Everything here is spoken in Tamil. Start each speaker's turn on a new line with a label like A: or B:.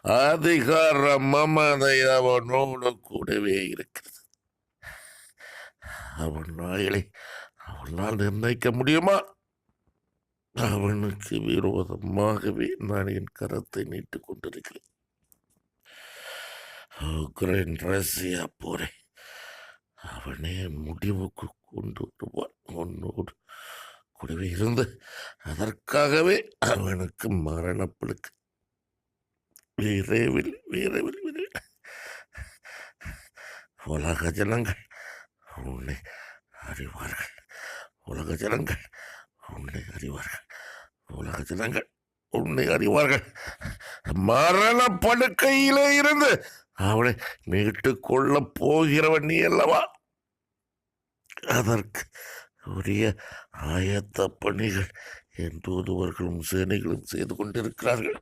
A: அதிகார மமதை அவனோடு கூடவே இருக்கிறது. அவன் நாயலை அவனால் நிர்ணயிக்க முடியுமா? அவனுக்கு விரோதமாகவே நான் என் கரத்தை நீட்டுக் கொண்டிருக்கிறேன். உக்ரைன் ரஷ்யா போரை அவனே முடிவுக்கு கொண்டு வருவான். உன்னோடு கூடவே இருந்து அதற்காகவே அவனுக்கு மரணப்படுக்கு விரைவில் விரைவில் விரைவில் உலக ஜனங்கள் உன்னை அறிவார்கள். உலக ஜனங்கள் உன்னை அறிவார்கள். உலக ஜனங்கள் உன்னை அறிவார்கள். மரண படுக்கையிலே இருந்து அவனை மீட்டுக் கொள்ளப் போகிறவன் நீ அல்லவா? அதற்கு உரிய ஆயத்த பணிகள் என் தூதுவர்களும் சேனைகளும் செய்து கொண்டிருக்கிறார்கள்.